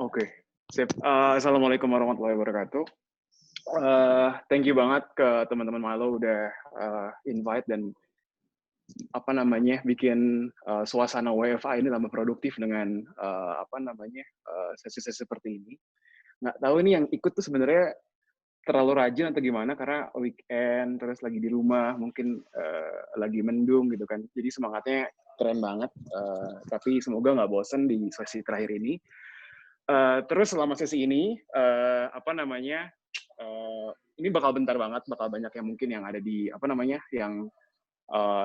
Oke, sip. Assalamualaikum warahmatullahi wabarakatuh. Thank you banget ke teman-teman Malo udah invite dan bikin suasana WFA ini tambah produktif dengan sesi-sesi seperti ini. Nggak tahu ini yang ikut tuh sebenarnya terlalu rajin atau gimana karena weekend terus lagi di rumah mungkin lagi mendung gitu kan. Jadi semangatnya keren banget. Tapi semoga nggak bosen di sesi terakhir ini. Terus selama sesi ini ini bakal bentar banget, bakal banyak yang mungkin yang ada di yang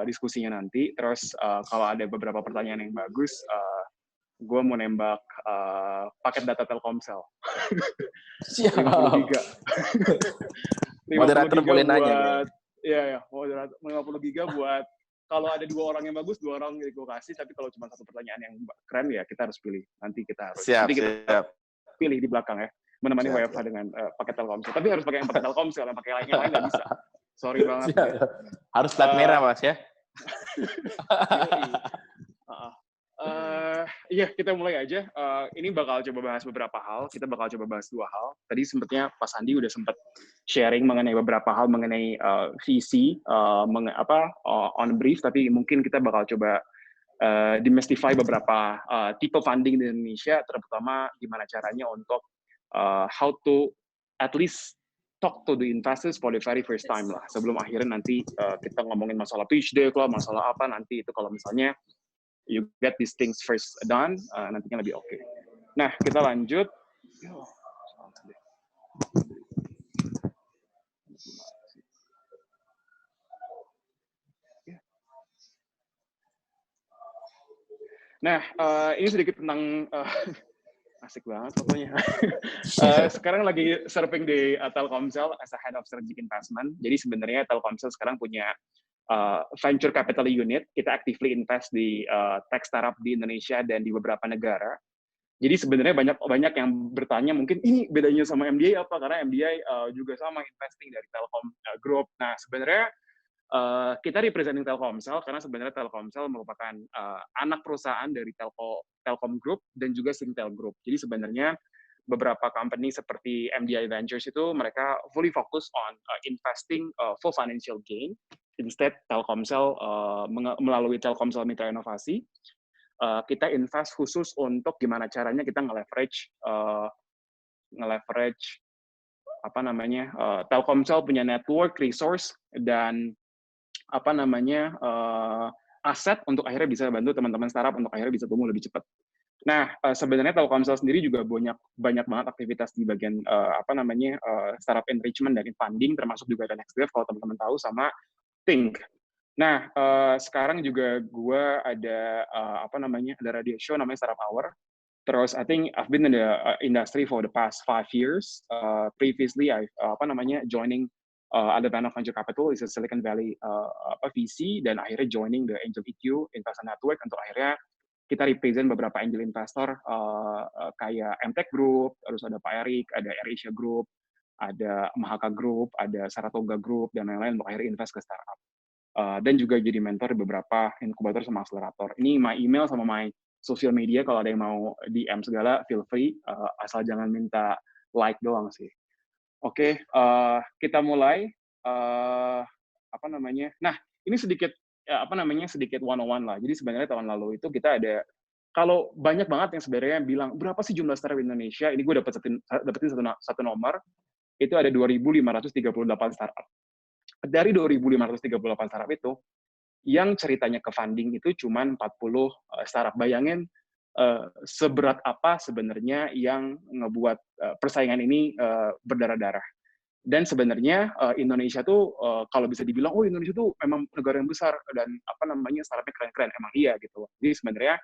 diskusinya nanti. Terus kalau ada beberapa pertanyaan yang bagus, gue mau nembak paket data Telkomsel. Siap. 50 giga. 50 Moderator giga boleh buat, nanya. Iya, moderator 50 giga buat kalau ada 2 orang yang bagus, 2 orang gue kasih, tapi kalau cuma 1 pertanyaan yang keren ya kita harus pilih. Nanti kita pilih di belakang ya, menemani WFH dengan paket Telkomsel. Tapi harus pakai yang pakai Telkomsel, yang pakai yang lain nggak bisa. Sorry banget. Ya. Harus plat merah, Mas ya. Iya, kita mulai aja. Ini bakal coba bahas beberapa hal. Kita bakal coba bahas 2 hal. Tadi sempatnya Pak Sandi udah sempat sharing mengenai beberapa hal mengenai visi, on brief. Tapi mungkin kita bakal coba demystify beberapa tipe funding di Indonesia, terutama gimana caranya untuk how to at least talk to the investors for the very first time lah. Sebelum akhirnya nanti kita ngomongin masalah pitch deck lah, masalah apa nanti itu kalau misalnya you get these things first done, nantinya lebih oke. Nah, kita lanjut. Nah, ini sedikit tentang asik banget pokoknya. Sekarang lagi surfing di Telkomsel as a head of strategic investment. Jadi sebenarnya Telkomsel sekarang punya venture capital unit. Kita actively invest di tech startup di Indonesia dan di beberapa negara. Jadi sebenarnya banyak yang bertanya mungkin ini bedanya sama MDI apa? Karena MDI juga sama investing dari Telkom Group. Nah sebenarnya kita representing Telkomsel karena sebenarnya Telkomsel merupakan anak perusahaan dari Telkom Group dan juga Singtel Group. Jadi sebenarnya beberapa company seperti MDI Ventures itu mereka fully focus on investing for financial gain. Instead Telkomsel melalui Telkomsel Mitra Inovasi kita invest khusus untuk gimana caranya kita nge-leverage Telkomsel punya network, resource dan aset untuk akhirnya bisa bantu teman-teman startup untuk akhirnya bisa tumbuh lebih cepat. Nah, sebenarnya Telkomsel sendiri juga banyak banget aktivitas di bagian startup enrichment dan funding, termasuk juga ada NextDev kalau teman-teman tahu sama Think. Nah, sekarang juga gue ada ada radio show namanya Startup Hour. Terus I think I've been in the industry for the past 5 years. Previously I joining Advana Venture Capital is a Silicon Valley VC dan akhirnya joining the Angel EQ Investment Network untuk akhirnya kita represent beberapa angel investor kayak MTech Group, terus ada Pak Erik, ada AirAsia Group, ada Mahaka Group, ada Saratoga Group dan lain-lain untuk akhirnya invest ke startup. Dan juga jadi mentor di beberapa inkubator sama akselerator. Ini my email sama my social media, kalau ada yang mau DM segala, feel free, asal jangan minta like doang sih. Oke, kita mulai. Nah, ini sedikit sedikit 101 lah. Jadi sebenarnya tahun lalu itu kita ada, kalau banyak banget yang sebenarnya bilang, berapa sih jumlah startup Indonesia? Ini gue dapetin satu nomor, itu ada 2.538 startup. Dari 2.538 startup itu, yang ceritanya ke funding itu cuma 40 startup. Bayangin seberat apa sebenarnya yang ngebuat persaingan ini berdarah-darah. Dan sebenarnya Indonesia tuh kalau bisa dibilang, oh Indonesia tuh memang negara yang besar dan startupnya keren-keren. Emang iya gitu. Jadi sebenarnya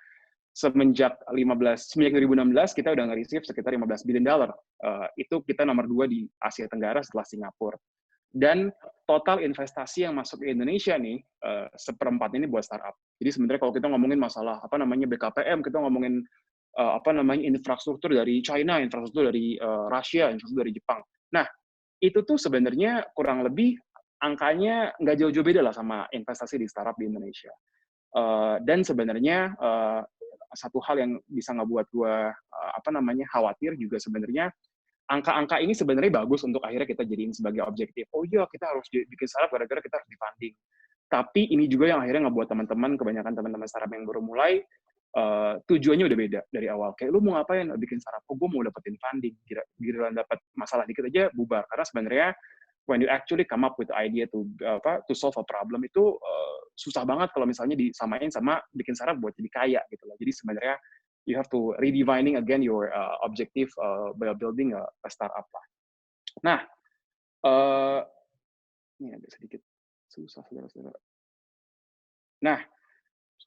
semenjak 2016 kita udah nge-receive sekitar $15 billion. Itu kita nomor 2 di Asia Tenggara setelah Singapura. Dan total investasi yang masuk ke Indonesia nih, seperempat ini buat startup. Jadi sebenarnya kalau kita ngomongin masalah BKPM, kita ngomongin infrastruktur dari China, infrastruktur dari Rusia, infrastruktur dari Jepang. Nah, itu tuh sebenarnya kurang lebih angkanya nggak jauh-jauh beda lah sama investasi di startup di Indonesia. Dan sebenarnya satu hal yang bisa ngebuat gue khawatir juga sebenarnya angka-angka ini sebenarnya bagus untuk akhirnya kita jadiin sebagai objektif. Oh iya, kita harus bikin startup gara-gara kita harus di-funding. Tapi ini juga yang akhirnya ngebuat teman-teman, kebanyakan teman-teman startup yang baru mulai, tujuannya udah beda dari awal. Kayak, lu mau ngapain bikin startup? Oh, gue mau dapetin funding. Giliran dapat masalah dikit aja, bubar. Karena sebenarnya, when you actually come up with the idea to solve a problem, itu susah banget kalau misalnya disamain sama bikin startup buat jadi kaya gitu loh. Jadi sebenarnya, you have to redefining again your objective by building a startup lah. Nah, ini ada sedikit susah, saudara-saudara. Nah,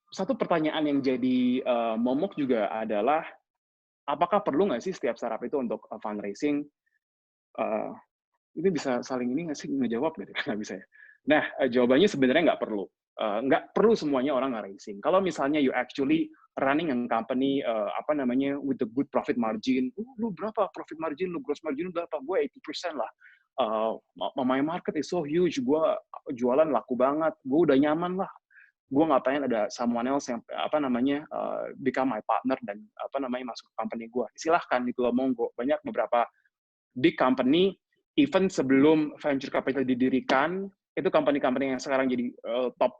satu pertanyaan yang jadi momok juga adalah, apakah perlu nggak sih setiap startup itu untuk fundraising? Ini bisa saling ini nggak sih ngejawab gitu? Nggak bisa ya. Nah, jawabannya sebenarnya nggak perlu. Nggak perlu semuanya orang nge-raising. Kalau misalnya you actually running a company with a good profit margin, lu berapa profit margin, lu gross margin lu berapa? Gue 80% lah. My market is so huge, gue jualan laku banget, gue udah nyaman lah. Gue nggak pengen ada someone else yang become my partner dan masuk ke company gue. Silahkan gitu loh, monggo. Banyak beberapa big company, even sebelum venture capital didirikan, itu company-company yang sekarang jadi top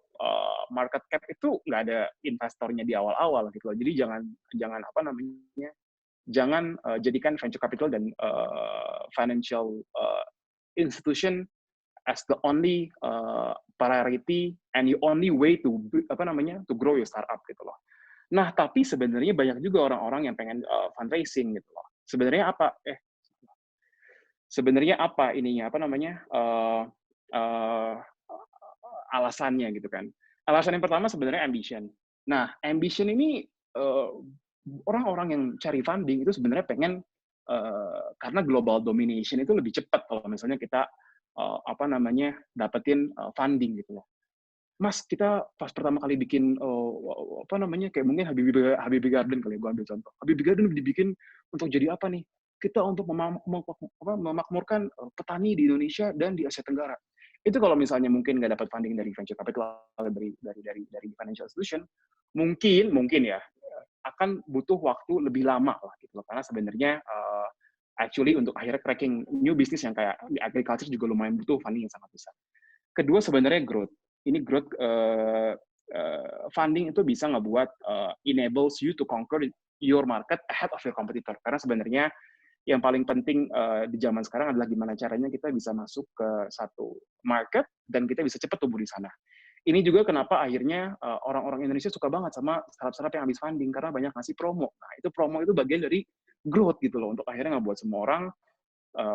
market cap itu nggak ada investornya di awal-awal gitu loh. Jadi jangan jadikan venture capital dan financial institution as the only priority and the only way to grow your startup gitu loh. Nah, tapi sebenarnya banyak juga orang-orang yang pengen fundraising gitu loh. Sebenarnya apa ininya alasannya gitu kan. Alasan yang pertama sebenarnya ambition. Nah, ambition ini orang-orang yang cari funding itu sebenarnya pengen karena global domination itu lebih cepat kalau misalnya kita dapetin funding gitu loh. Mas, kita pas pertama kali bikin kayak mungkin Habibie Garden kali ya, gue ambil contoh. Habibie Garden dibikin untuk jadi apa nih? Kita untuk memakmurkan petani di Indonesia dan di Asia Tenggara. Itu kalau misalnya mungkin nggak dapat funding dari venture capital, dari financial institution, mungkin ya akan butuh waktu lebih lama lah gitu loh. Karena sebenarnya actually untuk akhirnya cracking new business yang kayak di agriculture juga lumayan butuh funding yang sangat besar. Kedua sebenarnya growth. Ini growth funding itu bisa ngebuat enables you to conquer your market ahead of your competitor. Karena sebenarnya yang paling penting di zaman sekarang adalah gimana caranya kita bisa masuk ke satu market dan kita bisa cepat tumbuh di sana. Ini juga kenapa akhirnya orang-orang Indonesia suka banget sama startup-startup yang habis funding karena banyak ngasih promo. Nah, itu promo itu bagian dari growth gitu loh, untuk akhirnya ngebuat semua orang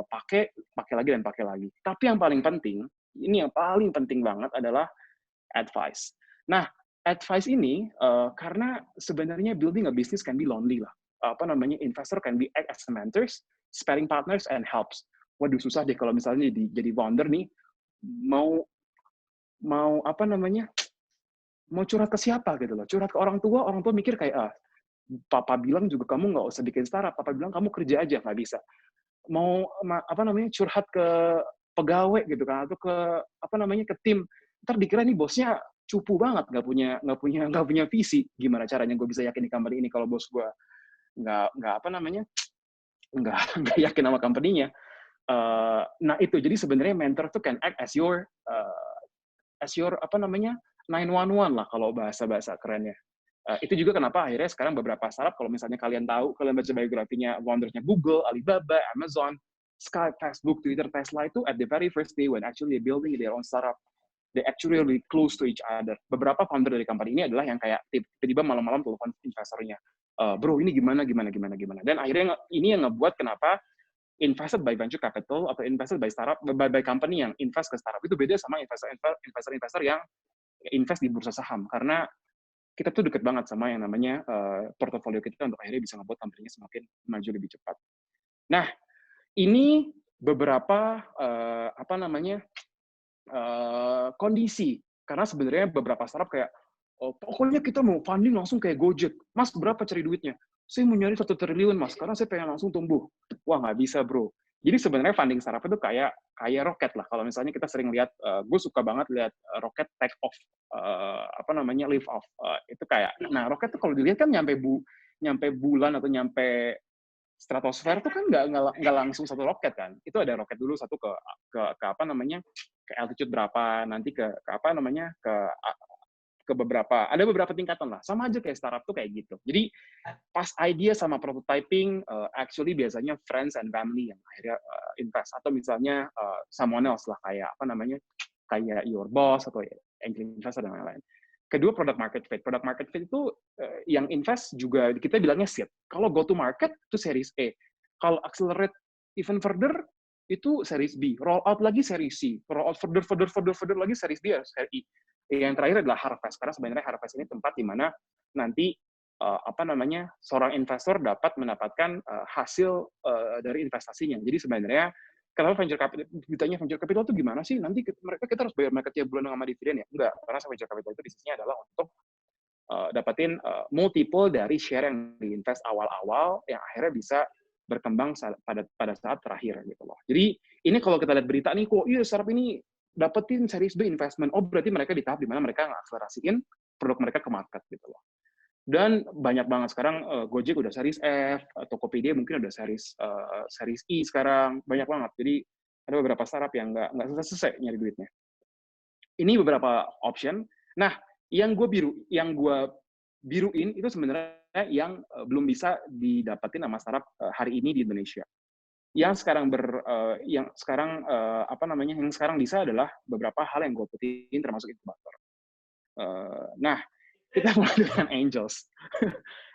pakai lagi dan pakai lagi. Tapi yang paling penting, ini yang paling penting banget adalah advice. Nah, advice ini karena sebenarnya building a business can be lonely lah. Investor can be act as mentors, sparring partners, and helps. Waduh, susah deh kalau misalnya jadi founder nih, mau curhat ke siapa gitu loh. Curhat ke orang tua mikir kayak, papa bilang juga kamu nggak usah bikin startup, papa bilang kamu kerja aja, nggak bisa. Mau curhat ke pegawai gitu kan, atau ke tim, ntar dikira nih bosnya cupu banget, nggak punya visi. Gimana caranya gue bisa yakin di company ini kalau bos gue nggak yakin sama company-nya. Nah itu, jadi sebenarnya mentor tuh can act as your 911 lah kalau bahasa kerennya. Itu juga kenapa akhirnya sekarang beberapa startup, kalau misalnya kalian baca biografinya foundersnya Google, Alibaba, Amazon, Skype, Facebook, Twitter, Tesla, itu at the very first day when actually they're building their own startup, they actually really close to each other. Beberapa founder dari company ini adalah yang kayak tiba-tiba malam-malam telepon investornya, bro ini gimana. Dan akhirnya ini yang ngebuat kenapa invested by venture capital atau invested by startup, by company yang invest ke startup itu beda sama investor yang invest di bursa saham. Karena kita tuh deket banget sama yang namanya portofolio kita untuk akhirnya bisa ngebuat company-nya semakin maju lebih cepat. Nah, ini beberapa kondisi. Karena sebenarnya beberapa startup kayak, pokoknya kita mau funding langsung kayak Gojek. Mas, berapa cari duitnya? Saya mau nyari 1 triliun, Mas, karena saya pengen langsung tumbuh. Wah, nggak bisa, bro. Jadi sebenarnya funding startup itu kayak roket lah. Kalau misalnya kita sering lihat, gue suka banget lihat roket take off, lift off. Itu kayak, nah roket tuh kalau dilihat kan nyampe bulan atau nyampe stratosfer tuh kan nggak langsung satu roket kan. Itu ada roket dulu satu ke ke altitude berapa, nanti ke ada beberapa tingkatan lah. Sama aja kayak startup tuh kayak gitu. Jadi pas idea sama prototyping, actually biasanya friends and family yang akhirnya invest, atau misalnya someone else lah, kayak your boss atau angel investor dan lain-lain. Kedua, product market fit. Product market fit itu yang invest juga kita bilangnya seed. Kalau go to market itu series A. Kalau accelerate even further itu series B. Roll out lagi series C. Roll out further lagi series D, series E. Yang terakhir adalah harvest, karena sebenarnya harvest ini tempat di mana nanti seorang investor dapat mendapatkan hasil dari investasinya. Jadi sebenarnya kenapa venture capital, ditanya venture capital itu gimana sih? Nanti kita harus bayar mereka tiap bulan sama dividen ya? Enggak, karena venture capital itu bisnisnya adalah untuk dapatin multiple dari share yang diinvest awal-awal yang akhirnya bisa berkembang pada saat terakhir gitu loh. Jadi ini kalau kita lihat berita nih, kok iya startup ini dapetin series B investment, oh berarti mereka di tahap di mana mereka ngakselerasiin produk mereka ke market gitu loh. Dan banyak banget sekarang, Gojek udah series F, Tokopedia mungkin udah series E sekarang, banyak banget. Jadi ada beberapa startup yang nggak selesai nyari duitnya. Ini beberapa option. Nah, yang gue biruin itu sebenarnya yang belum bisa didapetin sama startup hari ini di Indonesia. Yang sekarang bisa adalah beberapa hal yang gue putihin termasuk inkubator. Nah, kita mulai dengan angels.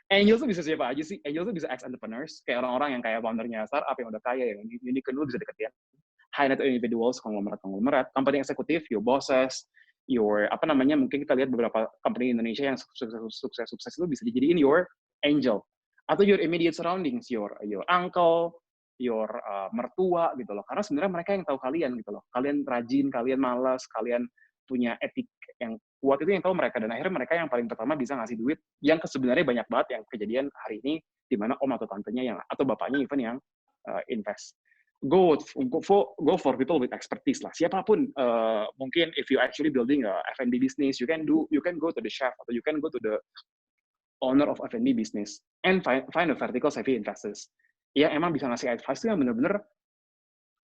Angels tuh bisa siapa aja sih? Angels tuh bisa ex-entrepreneurs, kayak orang-orang yang kayak foundernya startup yang udah kaya, yang unique, lu bisa deketin. High net individuals, konglomerat, company eksekutif, your bosses, mungkin kita lihat beberapa company Indonesia yang sukses itu bisa dijadiin your angel. Atau your immediate surroundings, your uncle, your mertua gitu loh. Karena sebenarnya mereka yang tahu kalian gitu loh. Kalian rajin, kalian malas, kalian punya etik yang kuat, itu yang tahu mereka, dan akhirnya mereka yang paling pertama bisa ngasih duit, yang sebenarnya banyak banget yang kejadian hari ini di mana om atau tantenya yang atau bapaknya even yang invest. Go for people with expertise lah. Siapapun, mungkin if you actually building a F&B business, you can go to the chef atau you can go to the owner of F&B business and find a vertical savvy investors yang emang bisa ngasih advice itu yang benar-benar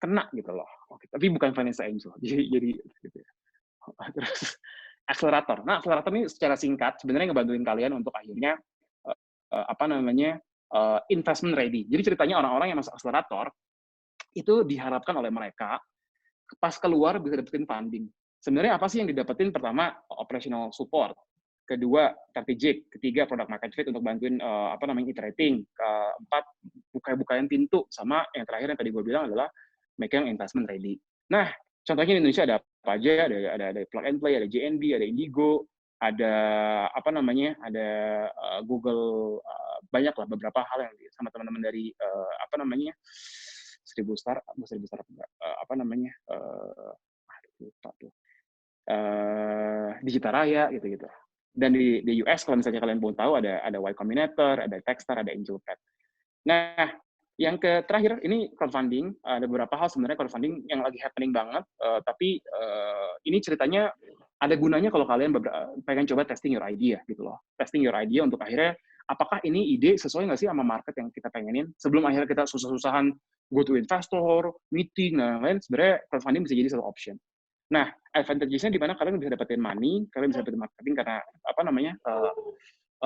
kena gitu loh. Oke, tapi bukan financial angel. Jadi gitu ya. Terus akselerator. Nah, akselerator ini secara singkat sebenarnya ngebantuin kalian untuk akhirnya investment ready. Jadi ceritanya orang-orang yang masuk akselerator itu diharapkan oleh mereka pas keluar bisa dapetin funding. Sebenarnya apa sih yang didapetin? Pertama, operational support. Kedua, strategic. Ketiga, product market fit untuk bantuin iterating. Keempat, bukain pintu. Sama yang terakhir yang tadi gue bilang adalah making investment ready. Nah, contohnya di Indonesia ada apa aja? Ada Plug and Play, ada JNB, ada Indigo, ada ada Google, banyak lah beberapa hal yang sama teman-teman dari Seribu Startup enggak, Digital Raya gitu. Dan di US kalau misalnya kalian mau tahu ada Y Combinator, ada Techstar, ada AngelPad. Nah, yang terakhir ini crowdfunding. Ada beberapa hal sebenarnya crowdfunding yang lagi happening banget, tapi ini ceritanya ada gunanya kalau kalian pengen coba testing your idea gitu loh. Testing your idea untuk akhirnya apakah ini ide sesuai nggak sih sama market yang kita pengenin, sebelum akhirnya kita susah-susahan go to investor, meeting, dan lain-lain. Sebenarnya crowdfunding bisa jadi satu option. Nah, advantage-nya di mana kalian bisa dapetin money, kalian bisa dapetin marketing karena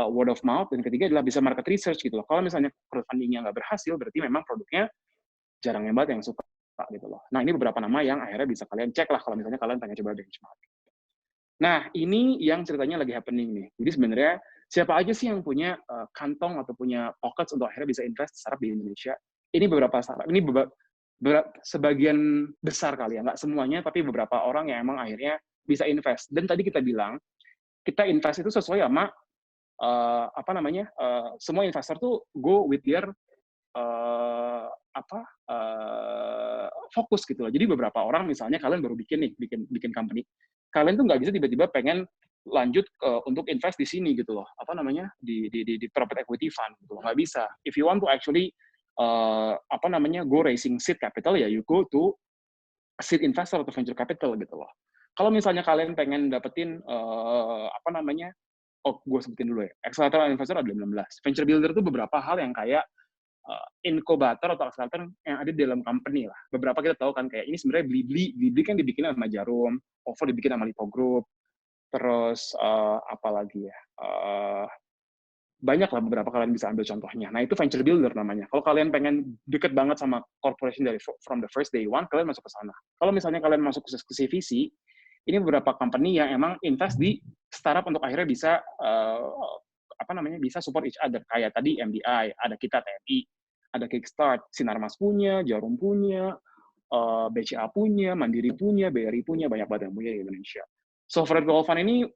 word of mouth, dan ketiga adalah bisa market research gitu loh. Kalau misalnya crowdfunding-nya nggak berhasil, berarti memang produknya jarang banget yang suka gitu loh. Nah, ini beberapa nama yang akhirnya bisa kalian cek lah kalau misalnya kalian pengen coba benchmark. Nah, ini yang ceritanya lagi happening nih. Jadi sebenarnya siapa aja sih yang punya kantong atau punya pockets untuk akhirnya bisa invest startup di Indonesia? Ini beberapa startup. Ini sebagian besar kali ya, nggak semuanya, tapi beberapa orang yang emang akhirnya bisa invest. Dan tadi kita bilang, kita invest itu sesuai sama semua investor tuh go with their fokus gitu loh. Jadi beberapa orang misalnya kalian baru bikin company, kalian tuh nggak bisa tiba-tiba pengen lanjut untuk invest di sini gitu loh. Di private equity fund gitu loh. Nggak bisa. If you want to actually go raising seed capital, ya you go to seed investor atau venture capital gitu loh. Kalau misalnya kalian pengen dapetin gue sebutin dulu ya. Accelerator investor ada 16. Venture builder itu beberapa hal yang kayak inkubator atau accelerator yang ada di dalam company lah. Beberapa kita tahu kan kayak ini sebenarnya Blibli kan dibikin sama Jarum, OVO dibikin sama Lipo Group, terus apa lagi ya? Banyak lah beberapa kalian bisa ambil contohnya. Nah, itu venture builder namanya. Kalau kalian pengen deket banget sama corporation dari from the first day one, kalian masuk ke sana. Kalau misalnya kalian masuk ke CVC, ini beberapa company yang emang invest di startup untuk akhirnya bisa bisa support each other. Kayak tadi MDI, ada kita TNI, ada Kickstart, Sinarmas punya, Jarum punya, BCA punya, Mandiri punya, BRI punya, banyak banget yang punya di Indonesia. Sovereign Wealth Fund ini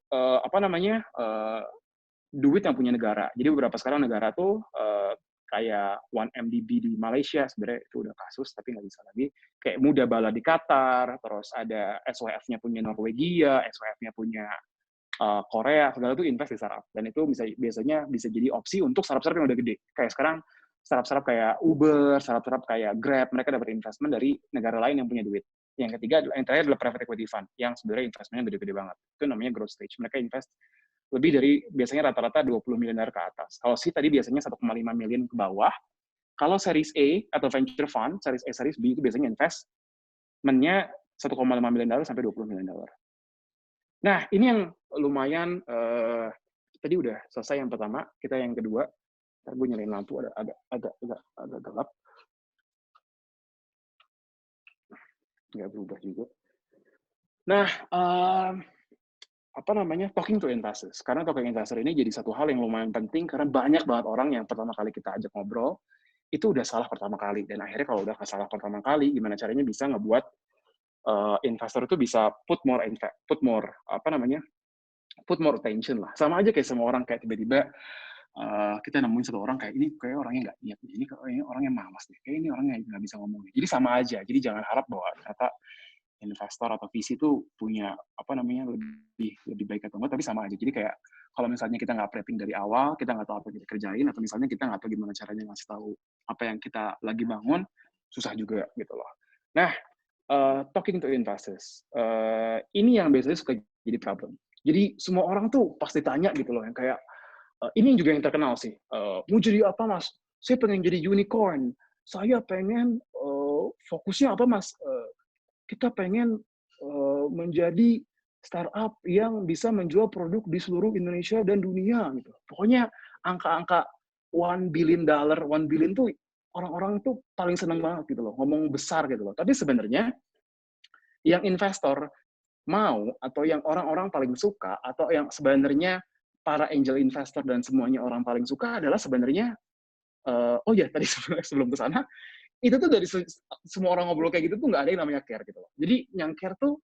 duit yang punya negara. Jadi beberapa sekarang negara tuh kayak 1MDB di Malaysia, sebenarnya itu udah kasus, tapi nggak bisa lagi. Kayak Muda Bala di Qatar, terus ada SWF-nya punya Norwegia, SWF-nya punya Korea, segala itu invest di startup. Dan itu biasanya bisa jadi opsi untuk startup-startup yang udah gede. Kayak sekarang, startup-startup kayak Uber, startup-startup kayak Grab, mereka dapat investment dari negara lain yang punya duit. Yang ketiga, yang terakhir adalah private equity fund, yang sebenarnya investmentnya gede-gede banget. Itu namanya growth stage. Mereka invest lebih dari biasanya rata-rata 20 miliar ke atas. Kalau sih tadi biasanya 1,5 miliar ke bawah. Kalau series A atau venture fund, series A, series B itu biasanya investment-nya 1,5 miliar sampai 20 miliar. Nah, ini yang lumayan tadi udah selesai yang pertama, kita yang kedua. Ntar gue nyalain lampu agak gelap. Nggak berubah juga. Nah, talking to investors. Karena talking investor ini jadi satu hal yang lumayan penting karena banyak banget orang yang pertama kali kita ajak ngobrol itu udah salah pertama kali, dan akhirnya kalau udah salah pertama kali, gimana caranya bisa ngebuat investor itu bisa put more attention lah. Sama aja kayak semua orang, kayak tiba-tiba kita nemuin satu orang kayak ini kayak orangnya nggak niat, ini kayaknya orangnya malas deh, kayak ini orangnya nggak bisa ngomong. Jadi sama aja. Jadi jangan harap bahwa ternyata investor atau VC itu punya lebih baik atau enggak, tapi sama aja. Jadi kayak kalau misalnya kita nggak prepping dari awal, kita nggak tahu apa yang kita kerjain, atau misalnya kita nggak tahu gimana caranya ngasih tahu apa yang kita lagi bangun, susah juga gitu loh. Nah, talking to investors, ini yang biasanya suka jadi problem. Jadi semua orang tuh pasti tanya gitu loh, yang kayak ini juga yang terkenal sih. Mau jadi apa mas? Saya pengen jadi unicorn. Saya pengen fokusnya apa mas? Kita pengen menjadi startup yang bisa menjual produk di seluruh Indonesia dan dunia gitu. Pokoknya angka-angka $1 billion tuh orang-orang tuh paling seneng banget gitu loh, ngomong besar gitu loh. Tapi sebenarnya yang investor mau atau yang orang-orang paling suka atau yang sebenarnya para angel investor dan semuanya orang paling suka adalah sebenarnya tadi sebelum ke sana itu tuh dari semua orang ngobrol kayak gitu tuh nggak ada yang namanya care gitu loh. Jadi yang care tuh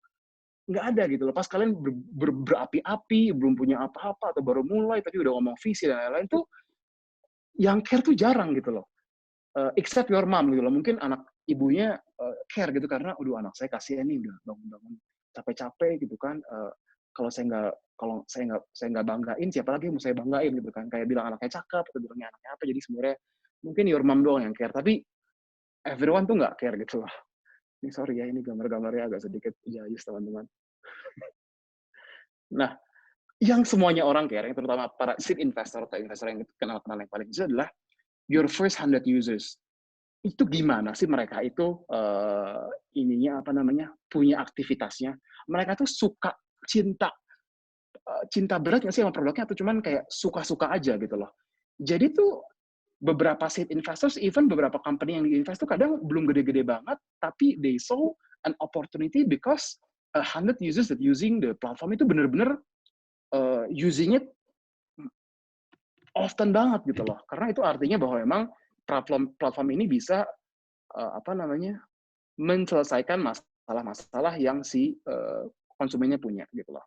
nggak ada gitu loh. Pas kalian berapi-api, belum punya apa-apa, atau baru mulai, tapi udah ngomong visi dan lain-lain tuh, yang care tuh jarang gitu loh. Except your mom gitu loh. Mungkin anak ibunya care gitu, karena, aduh anak saya kasihan nih, udah bangun-bangun capek-capek gitu kan. Kalau saya nggak banggain, siapa lagi yang mau saya banggain gitu kan. Kayak bilang anaknya cakep, atau bilangnya anaknya apa, jadi sebenarnya mungkin your mom doang yang care. Tapi everyone tuh nggak care gitu loh. Ini sorry ya, ini gambar-gambarnya agak sedikit jayus teman-teman. Nah, yang semuanya orang care, yang terutama para seed investor atau investor yang kenal-kenal yang paling besar adalah your first 100 users. Itu gimana sih mereka itu punya aktivitasnya? Mereka tuh suka cinta berat nggak sih sama produknya, atau cuman kayak suka-suka aja gitu loh. Jadi tuh beberapa seed investors, even beberapa company yang diinvest tuh kadang belum gede-gede banget, tapi they saw an opportunity because 100 users that using the platform itu bener-bener using it often banget gitu loh. Karena itu artinya bahwa memang platform ini bisa menyelesaikan masalah-masalah yang si konsumennya punya gitu loh.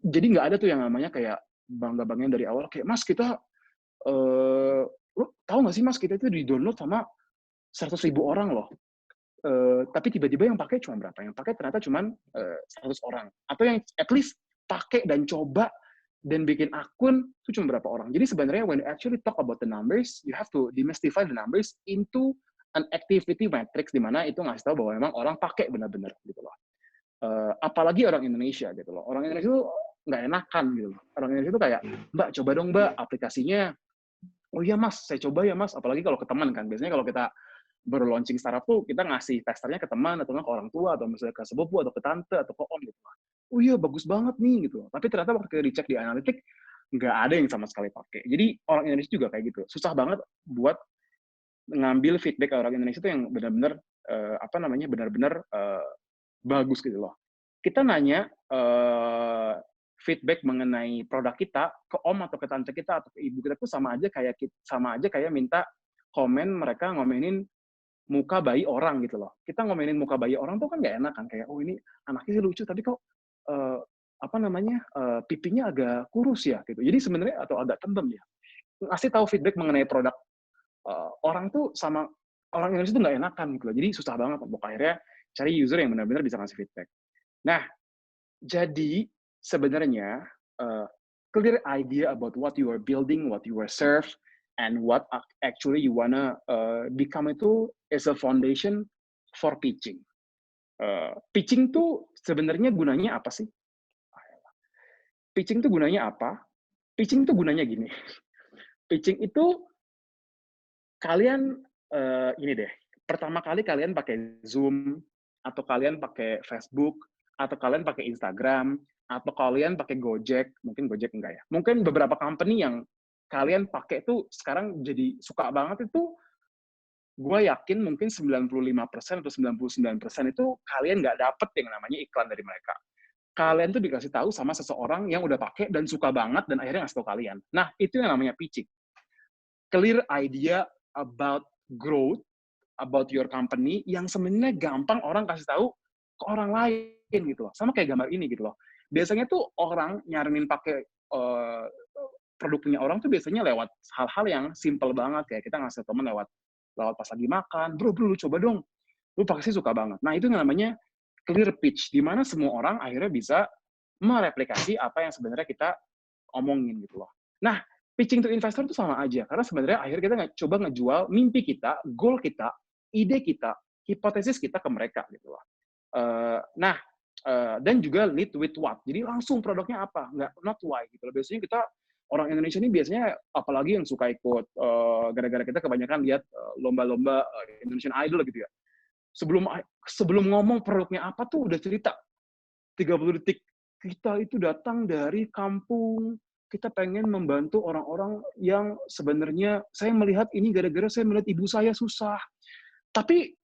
Jadi nggak ada tuh yang namanya kayak bangga-banggain dari awal kayak mas kita lo tahu nggak sih mas kita itu di-download sama 100.000 orang loh. Tapi tiba-tiba yang pakai cuma berapa? Yang pakai ternyata cuma 100 orang. Atau yang at least pakai dan coba dan bikin akun itu cuma berapa orang. Jadi sebenarnya when you actually talk about the numbers, you have to demystify the numbers into an activity matrix, di mana itu ngasih tahu bahwa memang orang pakai benar-benar gitu loh. Apalagi orang Indonesia gitu loh. Orang Indonesia itu nggak enakan gitu loh. Orang Indonesia itu kayak, Mbak coba dong Mbak aplikasinya. Oh iya Mas, saya coba ya Mas. Apalagi kalau ke teman kan. Biasanya kalau kita baru launching startup tuh kita ngasih testernya ke teman atau nggak ke orang tua atau misalnya ke sepupu atau ke tante atau ke om gitu. Oh iya bagus banget nih gitu. Tapi ternyata waktu kita dicek di analitik nggak ada yang sama sekali pakai. Jadi orang Indonesia juga kayak gitu. Susah banget buat ngambil feedback orang Indonesia itu yang benar-benar benar-benar bagus gitu loh. Kita nanya feedback mengenai produk kita ke om atau ke tante kita atau ke ibu kita tuh sama aja kayak minta komen mereka ngomenin muka bayi orang gitu loh. Kita ngomenin muka bayi orang tuh kan nggak enak kan, kayak oh ini anaknya lucu tapi kok pipinya agak kurus ya gitu. Jadi sebenarnya atau agak tembem ya. Ngasih tahu feedback mengenai produk orang tuh sama orang Indonesia tuh nggak enakan gitu loh. Jadi susah banget untuk akhirnya cari user yang benar-benar bisa ngasih feedback. Nah, jadi sebenarnya clear idea about what you are building, what you are serve, and what actually you wanna become itu is a foundation for pitching. Pitching tuh sebenarnya gunanya apa sih? Pitching tuh gunanya apa? Pitching tuh gunanya gini. Pitching itu kalian ini deh. Pertama kali kalian pakai Zoom atau kalian pakai Facebook atau kalian pakai Instagram atau kalian pakai Gojek, mungkin Gojek enggak ya. Mungkin beberapa company yang kalian pakai tuh sekarang jadi suka banget itu, gue yakin mungkin 95% atau 99% itu kalian nggak dapet yang namanya iklan dari mereka. Kalian tuh dikasih tahu sama seseorang yang udah pakai dan suka banget dan akhirnya ngasih tahu kalian. Nah, itu yang namanya pitching. Clear idea about growth, about your company yang sebenarnya gampang orang kasih tahu ke orang lain gitu loh. Sama kayak gambar ini gitu loh. Biasanya tuh orang nyaranin pakai produk punya orang tuh biasanya lewat hal-hal yang simple banget, kayak kita ngasih temen lewat pas lagi makan, bro lu coba dong, lu pasti suka banget. Nah itu yang namanya clear pitch, di mana semua orang akhirnya bisa mereplikasi apa yang sebenarnya kita omongin gitu loh. Nah pitching to investor itu sama aja, karena sebenarnya akhirnya kita coba ngejual mimpi kita, goal kita, ide kita, hipotesis kita ke mereka gitu loh. Dan juga lead with what, jadi langsung produknya apa, nggak not why gitu loh. Biasanya kita orang Indonesia ini biasanya apalagi yang suka ikut gara-gara kita kebanyakan lihat lomba-lomba Indonesian Idol gitu ya. Sebelum ngomong produknya apa tuh udah cerita 30 detik. Kita itu datang dari kampung, kita pengen membantu orang-orang yang sebenarnya saya melihat ini gara-gara saya melihat ibu saya susah. Tapi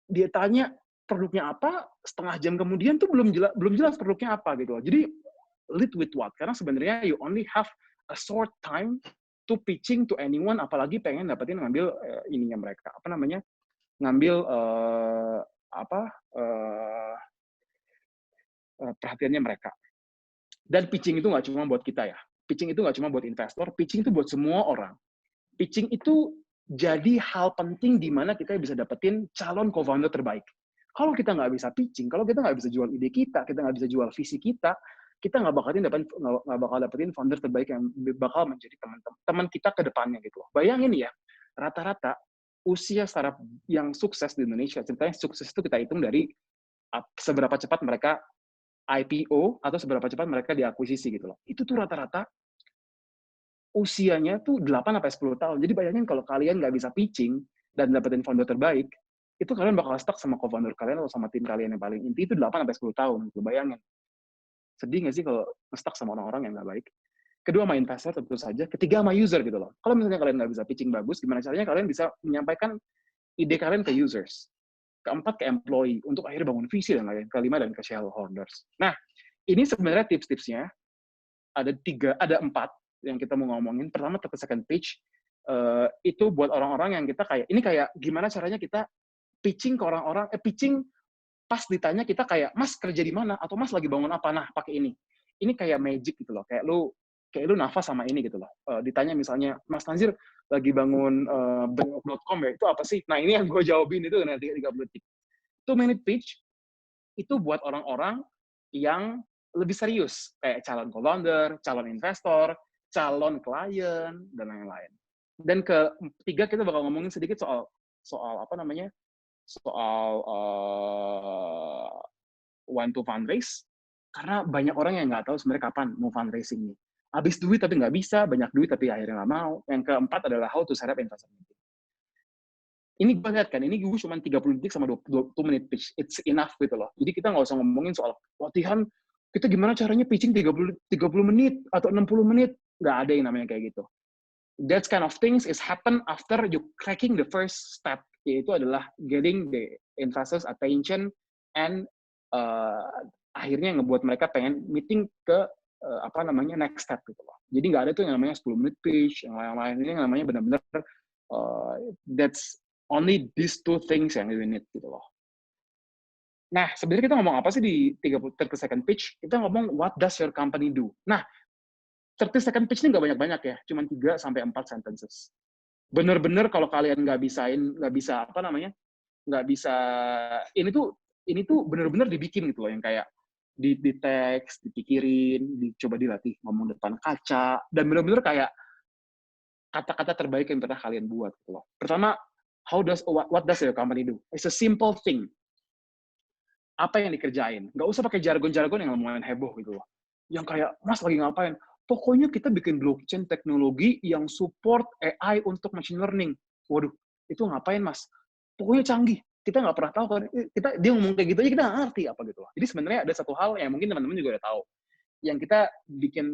dia tanya produknya apa, setengah jam kemudian tuh belum jelas produknya apa gitu loh. Jadi lead with what? Karena sebenarnya you only have a short time to pitching to anyone, apalagi pengen dapetin ngambil ininya mereka, ngambil perhatiannya mereka. Dan pitching itu nggak cuma buat kita ya. Pitching itu nggak cuma buat investor, pitching itu buat semua orang. Pitching itu jadi hal penting di mana kita bisa dapetin calon co-founder terbaik. Kalau kita nggak bisa pitching, kalau kita nggak bisa jual ide kita nggak bisa jual visi kita nggak bakal dapetin founder terbaik yang bakal menjadi teman kita ke depannya gitu loh. Bayangin ya, rata-rata usia startup yang sukses di Indonesia, ceritanya sukses itu kita hitung dari seberapa cepat mereka IPO atau seberapa cepat mereka diakuisisi gitu loh. Itu tuh rata-rata usianya tuh 8-10 tahun. Jadi bayangin kalau kalian nggak bisa pitching dan dapetin founder terbaik, itu kalian bakal stuck sama co-founder kalian atau sama tim kalian yang paling inti itu 8-10 tahun. Gitu. Bayangin. Sedih nggak sih kalau stuck sama orang-orang yang nggak baik? Kedua sama investor tentu saja. Ketiga sama user gitu loh. Kalau misalnya kalian nggak bisa pitching bagus, gimana caranya kalian bisa menyampaikan ide kalian ke users? Keempat ke employee untuk akhirnya bangun visi dan lain. Kelima dan ke shareholders. Nah, ini sebenarnya tips-tipsnya ada 4 yang kita mau ngomongin. Pertama, 30 second pitch. Itu buat orang-orang yang kita kayak, ini kayak gimana caranya kita pitching ke orang-orang, pitching pas ditanya kita kayak, Mas kerja di mana? Atau Mas lagi bangun apa? Nah, pakai ini. Ini kayak magic gitu loh. Kayak lu nafas sama ini gitu loh. Ditanya misalnya, Mas Tanzir lagi bangun bank.com ya, itu apa sih? Nah, ini yang gue jawabin itu nanti 30 detik. 2-minute pitch itu buat orang-orang yang lebih serius, kayak calon co-founder, calon investor, calon klien, dan lain-lain. Dan ketiga kita bakal ngomongin sedikit soal apa namanya, soal when to fundraise, karena banyak orang yang nggak tahu sebenarnya kapan mau fundraising nih. Habis duit tapi nggak bisa, banyak duit tapi akhirnya nggak mau. Yang keempat adalah how to set up investor meeting. Ini gue lihat kan, ini gue cuma 30 detik sama 2 menit pitch. It's enough gitu loh. Jadi kita nggak usah ngomongin soal latihan, kita gimana caranya pitching 30 menit atau 60 menit. Nggak ada yang namanya kayak gitu. That kind of things is happen after you cracking the first step, yaitu adalah getting the investors attention and akhirnya ngebuat mereka pengen meeting ke apa namanya next step gitu loh. Jadi nggak ada tuh yang namanya 10 menit pitch, yang lain-lain ini yang namanya benar-benar that's only these 2 things yang you need gitu loh. Nah, sebenarnya kita ngomong apa sih di 30 second pitch? Kita ngomong what does your company do? Nah, 30 second pitch ini nggak banyak-banyak ya, cuma 3 sampai 4 sentences. Bener-bener kalau kalian nggak bisa apa namanya, nggak bisa, ini tuh bener-bener dibikin gitu loh, yang kayak di teks, dipikirin, dicoba dilatih ngomong depan kaca, dan bener-bener kayak kata-kata terbaik yang pernah kalian buat gitu loh. Pertama, what does your company do? It's a simple thing. Apa yang dikerjain? Nggak usah pakai jargon-jargon yang lumayan heboh gitu loh. Yang kayak, Mas lagi ngapain? Pokoknya kita bikin blockchain teknologi yang support AI untuk machine learning. Waduh, itu ngapain Mas? Pokoknya canggih. Kita nggak pernah tahu kan. Dia ngomong kayak gitu aja kita nggak ngerti apa gitu loh. Jadi sebenarnya ada satu hal yang mungkin teman-teman juga udah tahu. Yang kita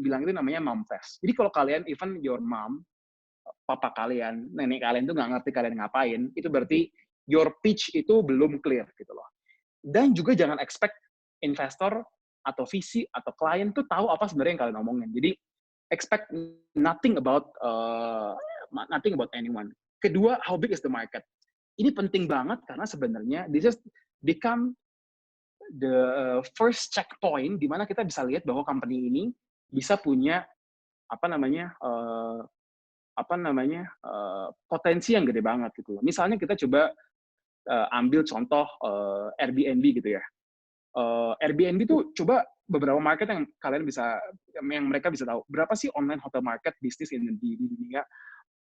bilang itu namanya mom test. Jadi kalau kalian, even your mom, papa kalian, nenek kalian tuh nggak ngerti kalian ngapain, itu berarti your pitch itu belum clear gitu loh. Dan juga jangan expect investor atau VC atau klien tuh tahu apa sebenarnya yang kalian omongin. Jadi expect nothing about anyone. Kedua, how big is the market? Ini penting banget karena sebenarnya this is become the first checkpoint di mana kita bisa lihat bahwa company ini bisa punya potensi yang gede banget gitu. Misalnya kita coba ambil contoh Airbnb gitu ya. Airbnb tuh coba beberapa market yang mereka bisa tahu. Berapa sih online hotel market bisnis di dunia?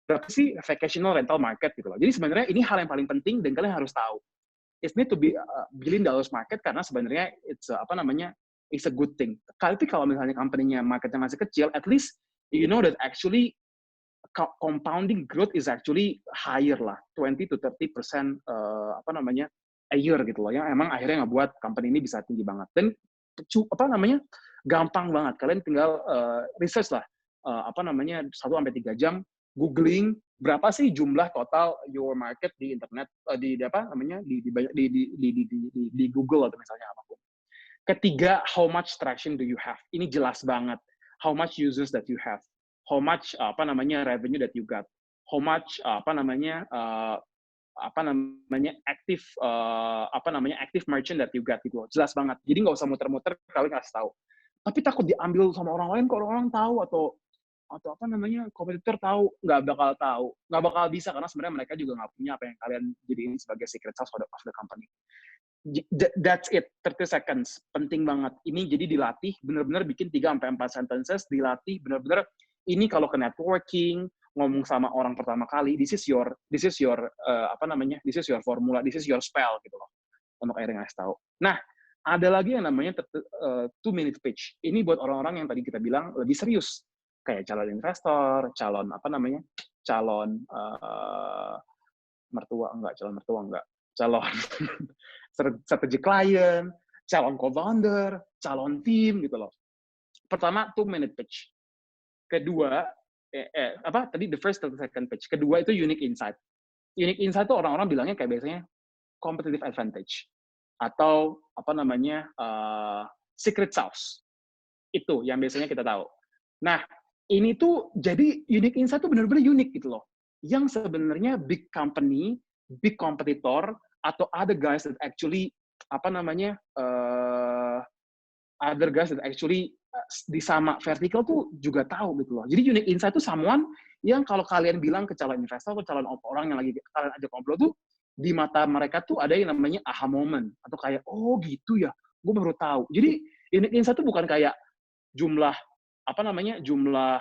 Berapa sih vacational rental market gitu loh. Jadi sebenarnya ini hal yang paling penting dan kalian harus tahu. It need to be $1 billion market karena sebenarnya it's a good thing. Tapi kalau misalnya company-nya marketnya masih kecil, at least you know that actually compounding growth is actually higher lah, 20 to 30% a year gitu loh, yang emang akhirnya ngebuat company ini bisa tinggi banget. Dan gampang banget, kalian tinggal research lah, 1 sampai 3 jam googling berapa sih jumlah total your market di internet, di Google atau misalnya apapun. Ketiga, how much traction do you have? Ini jelas banget. How much users that you have? How much revenue that you got? How much active merchant that you got gitu. Jelas banget. Jadi nggak usah muter-muter kalian ngasih tahu. Tapi takut diambil sama orang lain, kalau orang tahu atau kompetitor tahu, nggak bakal bisa karena sebenarnya mereka juga nggak punya apa yang kalian jadiin sebagai secret sauce of the company. That's it, 30 seconds. Penting banget. Ini jadi dilatih, benar-benar bikin 3-4 sentences, dilatih, benar-benar ini kalau ke networking, ngomong sama orang pertama kali, this is your formula, this is your spell, gitu loh. Untuk akhirnya ngasih tahu. Nah, ada lagi yang namanya 2-minute pitch. Ini buat orang-orang yang tadi kita bilang lebih serius. Kayak calon investor, calon mertua enggak. Calon strategic client, calon co-founder, calon tim gitu loh. Pertama 2-minute pitch. Kedua, the first 30 second pitch. Kedua itu unique insight. Unique insight itu orang-orang bilangnya kayak biasanya competitive advantage atau secret sauce. Itu yang biasanya kita tahu. Nah, ini tuh jadi unique insight tuh benar-benar unik gitu loh. Yang sebenarnya big company, big competitor atau other guys that actually di sama vertical tuh juga tahu gitu loh. Jadi unique insight tuh someone yang kalau kalian bilang ke calon investor atau calon orang yang lagi kalian ajak ngobrol tuh, di mata mereka tuh ada yang namanya aha moment atau kayak oh gitu ya, gue baru tahu. Jadi Insight itu bukan kayak jumlah apa namanya jumlah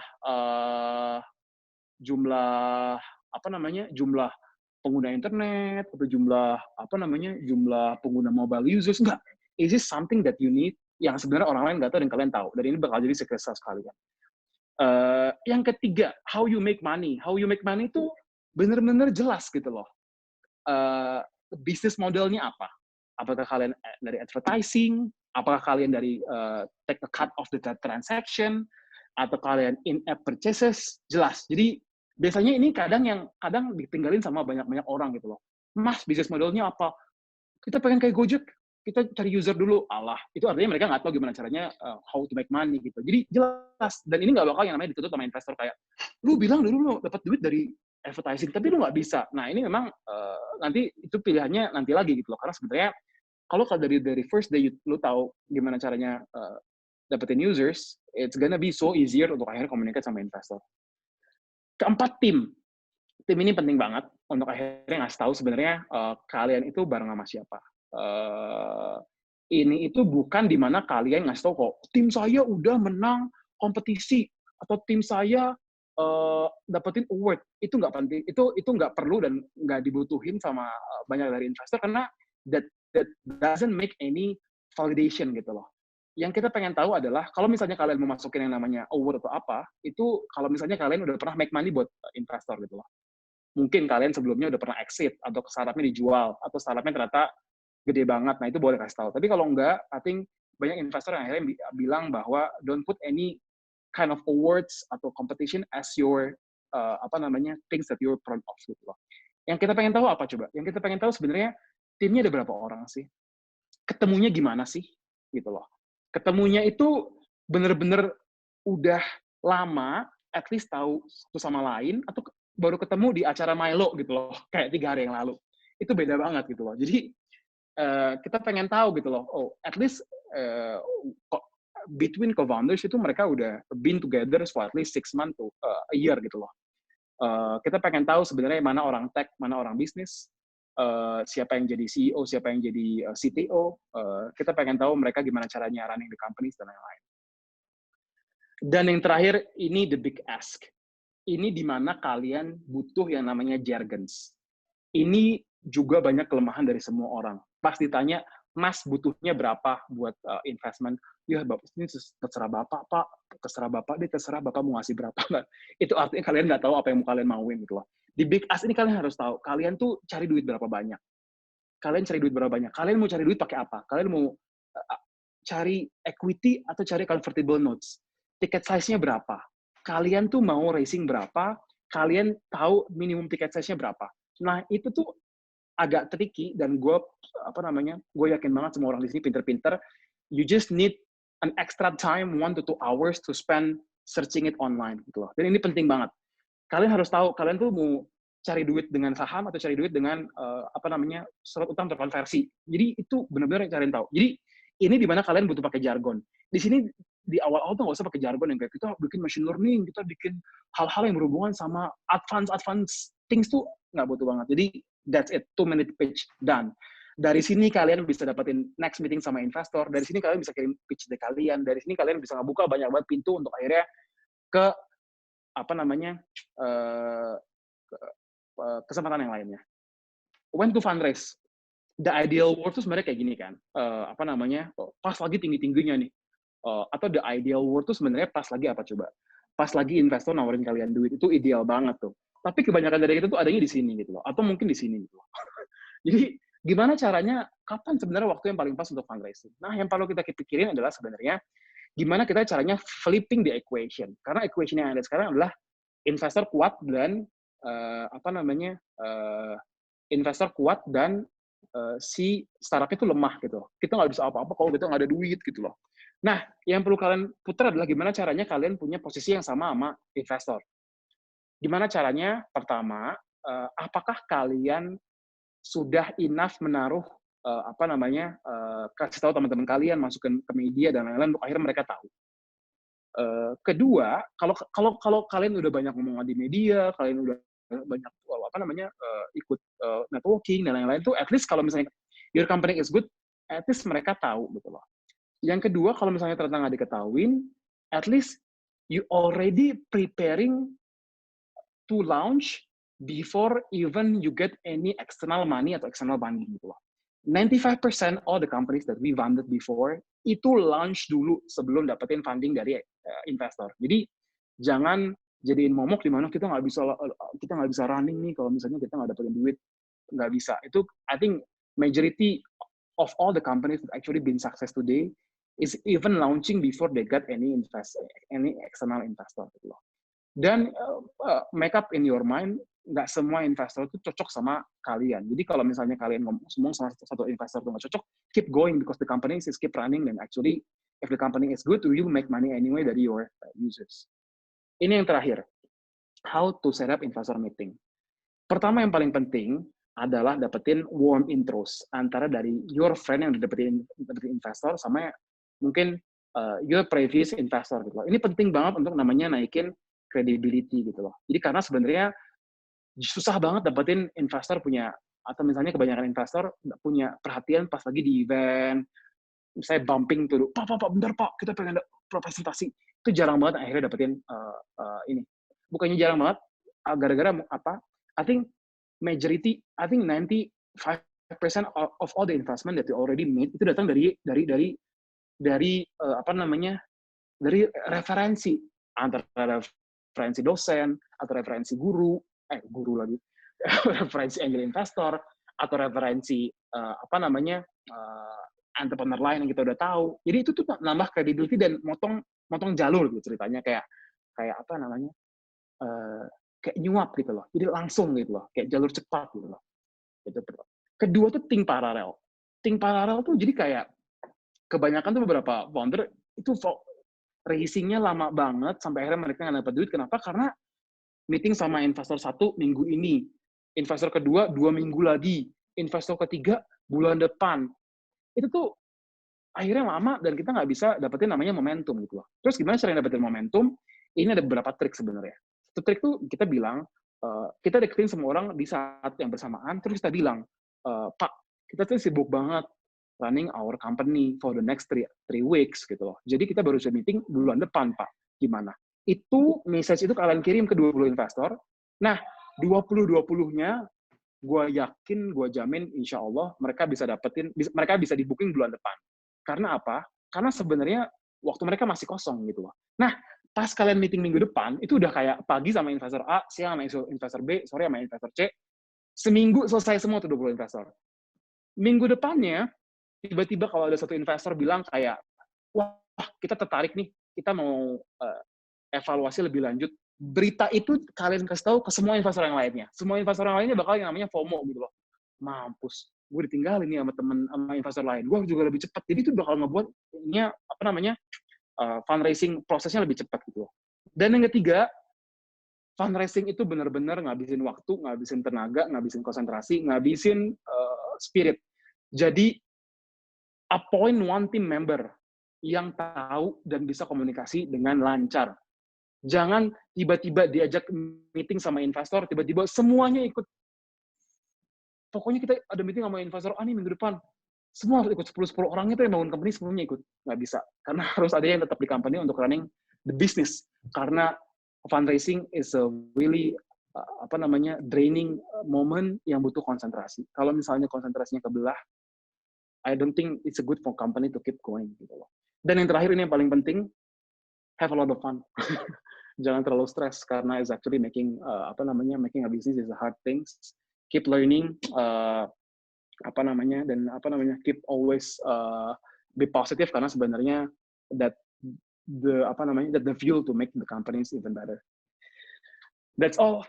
pengguna internet atau jumlah pengguna mobile users, enggak. Is this something that you need yang sebenarnya orang lain nggak tahu dan kalian tahu, dan ini bakal jadi secret sauce kalian. Yang ketiga, how you make money itu benar-benar jelas gitu loh. Bisnis modelnya apa? Apakah kalian dari advertising? Apakah kalian dari take a cut of the transaction? Atau kalian in-app purchases? Jelas. Jadi biasanya ini kadang ditinggalin sama banyak orang gitu loh. Mas, bisnis modelnya apa? Kita pengen kayak Gojek, kita cari user dulu. Allah, itu artinya mereka nggak tahu gimana caranya how to make money gitu. Jadi jelas. Dan ini nggak bakal yang namanya ditutup sama investor kayak, lu bilang dulu lu dapat duit dari advertising, tapi lu nggak bisa. Nah, ini memang nanti itu pilihannya nanti lagi gitu loh. Karena sebenarnya kalau dari first day lu tahu gimana caranya dapetin users, it's gonna be so easier untuk akhirnya communicate sama investor. Keempat, tim ini penting banget untuk akhirnya ngasih tahu sebenarnya kalian itu bareng sama siapa. Ini itu bukan di mana kalian ngasih tahu kok tim saya udah menang kompetisi atau tim saya dapetin award. Itu nggak penting, itu nggak perlu dan nggak dibutuhin sama banyak dari investor karena that doesn't make any validation gitu loh. Yang kita pengen tahu adalah kalau misalnya kalian mau masukin yang namanya award atau apa, itu kalau misalnya kalian udah pernah make money buat investor gitu loh. Mungkin kalian sebelumnya udah pernah exit atau startupnya dijual atau startupnya ternyata gede banget. Nah, itu boleh kasih tahu. Tapi kalau enggak, I think banyak investor yang akhirnya bilang bahwa don't put any kind of awards atau competition as your things that you're proud of gitu loh. Yang kita pengen tahu apa coba? Yang kita pengen tahu sebenarnya timnya ada berapa orang sih? Ketemunya gimana sih? Gitu loh. Ketemunya itu bener-bener udah lama, at least tahu satu sama lain, atau baru ketemu di acara Milo gitu loh, kayak 3 hari yang lalu. Itu beda banget gitu loh. Jadi kita pengen tahu gitu loh, at least between co-founders itu mereka udah been together for at least 6 months to a year gitu loh. Kita pengen tahu sebenarnya mana orang tech, mana orang bisnis, siapa yang jadi CEO, siapa yang jadi CTO. Kita pengen tahu mereka gimana caranya running the companies dan lain-lain. Dan yang terakhir, ini the big ask. Ini di mana kalian butuh yang namanya jargons. Ini juga banyak kelemahan dari semua orang. Pas ditanya, Mas butuhnya berapa buat investment? Ya, Bapak, ini terserah Bapak, Pak. Terserah Bapak, terserah Bapak mau ngasih berapa. Kan? Itu artinya kalian nggak tahu apa yang mau kalian mauin gitu loh. Di big ask ini kalian harus tahu, kalian tuh cari duit berapa banyak. Kalian cari duit berapa banyak? Kalian mau cari duit pakai apa? Kalian mau cari equity atau cari convertible notes? Ticket size-nya berapa? Kalian tuh mau raising berapa? Kalian tahu minimum ticket size-nya berapa? Nah, itu tuh agak tricky dan gue yakin banget semua orang di sini pinter-pinter. You just need an extra time 1 to 2 hours to spend searching it online gitu loh. Dan ini penting banget. Kalian harus tahu kalian tuh mau cari duit dengan saham atau cari duit dengan surat utang terkonversi. Jadi itu benar-benar kalian tahu. Jadi ini di mana kalian butuh pakai jargon. Di sini di awal-awal tuh nggak usah pakai jargon yang kayak kita bikin machine learning, kita bikin hal-hal yang berhubungan sama advance things tuh nggak butuh banget. Jadi that's it, 2-minute pitch, done. Dari sini kalian bisa dapetin next meeting sama investor, dari sini kalian bisa kirim pitch deck kalian, dari sini kalian bisa ngebuka banyak banget pintu untuk akhirnya ke kesempatan yang lainnya. When to fundraise, the ideal world tuh sebenarnya kayak gini kan, pas lagi tinggi-tingginya nih, atau the ideal world tuh sebenarnya pas lagi apa coba? Pas lagi investor nawarin kalian duit, itu ideal banget tuh. Tapi kebanyakan dari itu tuh adanya di sini gitu loh, atau mungkin di sini gitu loh. Jadi gimana caranya, kapan sebenarnya waktu yang paling pas untuk fundraising? Nah, yang perlu kita pikirin adalah sebenarnya gimana kita caranya flipping the equation. Karena equation yang ada sekarang adalah investor kuat dan investor kuat dan si startup itu lemah gitu. Kita nggak bisa apa-apa kalau kita nggak ada duit gitu loh. Nah, yang perlu kalian putar adalah gimana caranya kalian punya posisi yang sama investor. Gimana caranya? Pertama, apakah kalian sudah enough menaruh kasih tahu teman-teman kalian, masukin ke media dan lain-lain untuk akhirnya mereka tahu. Kedua, kalau kalian udah banyak ngomong di media, kalian udah banyak ikut networking dan lain-lain tuh, at least kalau misalnya your company is good, at least mereka tahu gitu loh. Yang kedua, kalau misalnya ternyata nggak diketahuin, at least you already preparing to launch before even you get any external money atau external funding gitu loh. 95% all the companies that we funded before itu launch dulu sebelum dapetin funding dari investor. Jadi jangan jadiin momok di mana kita nggak bisa running nih kalau misalnya kita nggak dapetin duit, nggak bisa. Itu I think majority of all the companies that actually been success today is even launching before they got any external investor gitu loh. Dan make up in your mind, nggak semua investor itu cocok sama kalian. Jadi kalau misalnya kalian ngomong sama satu investor itu nggak cocok, keep going because the company is keep running, and actually if the company is good, you will make money anyway dari your users. Ini yang terakhir, how to set up investor meeting. Pertama yang paling penting adalah dapetin warm intros antara dari your friend yang dapetin investor sama mungkin your previous investor gitu loh. Ini penting banget untuk namanya naikin credibility gitu loh. Jadi karena sebenarnya susah banget dapetin investor punya, atau misalnya kebanyakan investor punya perhatian pas lagi di event, saya bumping tuh, pak bentar pak, kita pengen presentasi. Itu jarang banget akhirnya dapetin ini. Bukannya jarang banget, gara-gara apa? I think 95% of all the investment that you already made itu datang dari apa namanya, dari referensi, antara referensi dosen atau referensi guru lagi, referensi angel investor atau referensi apa namanya entrepreneur lain yang kita udah tahu. Jadi itu tuh nambah credibility dan motong jalur gitu ceritanya, kayak apa namanya, kayak nyuap gitu loh. Jadi langsung gitu loh, kayak jalur cepat gitu loh. Itu. Kedua tuh think parallel. Think parallel tuh jadi kayak kebanyakan tuh beberapa founder itu raising-nya lama banget sampai akhirnya mereka nggak dapat duit. Kenapa? Karena meeting sama investor 1 minggu ini, investor kedua 2 minggu lagi, investor ketiga bulan depan. Itu tuh akhirnya lama dan kita nggak bisa dapetin namanya momentum gitu loh. Terus gimana cara dapetin momentum? Ini ada beberapa trik sebenarnya. Satu trik tuh kita bilang, kita deketin semua orang di saat yang bersamaan, terus kita bilang, Pak, kita tuh sibuk banget running our company for the next 3 weeks gitu loh. Jadi kita baru bisa meeting bulan depan, Pak. Gimana? Itu message itu kalian kirim ke 20 investor. Nah, 20-20-nya gue yakin, gue jamin insya Allah mereka bisa di booking bulan depan. Karena apa? Karena sebenarnya waktu mereka masih kosong gitu loh. Nah, pas kalian meeting minggu depan, itu udah kayak pagi sama investor A, siang sama investor B, sore sama investor C. Seminggu selesai semua tuh 20 investor. Minggu depannya, tiba-tiba kalau ada satu investor bilang kayak, wah kita tertarik nih, kita mau evaluasi lebih lanjut. Berita itu kalian kasih tahu ke semua investor yang lainnya. Semua investor yang lainnya bakal yang namanya FOMO gitu loh. Mampus, gue ditinggalin nih sama investor lain. Gue juga lebih cepat. Jadi itu bakal ngebuat ini apa namanya, fundraising prosesnya lebih cepat gitu loh. Dan yang ketiga, fundraising itu benar-benar ngabisin waktu, ngabisin tenaga, ngabisin konsentrasi, ngabisin spirit. Jadi appoint one team member yang tahu dan bisa komunikasi dengan lancar. Jangan tiba-tiba diajak meeting sama investor, tiba-tiba semuanya ikut. Pokoknya kita ada meeting sama investor, nih minggu depan. Semua harus ikut 10 orang itu yang bangun company semuanya ikut. Nggak bisa. Karena harus ada yang tetap di company untuk running the business. Karena fundraising is a really draining moment yang butuh konsentrasi. Kalau misalnya konsentrasinya kebelah, I don't think it's a good for company to keep going gitu loh. Dan yang terakhir ini yang paling penting, have a lot of fun. Jangan terlalu stres karena it's actually making a business is a hard things. Keep learning, keep always be positive karena sebenarnya that the fuel to make the companies even better. That's all.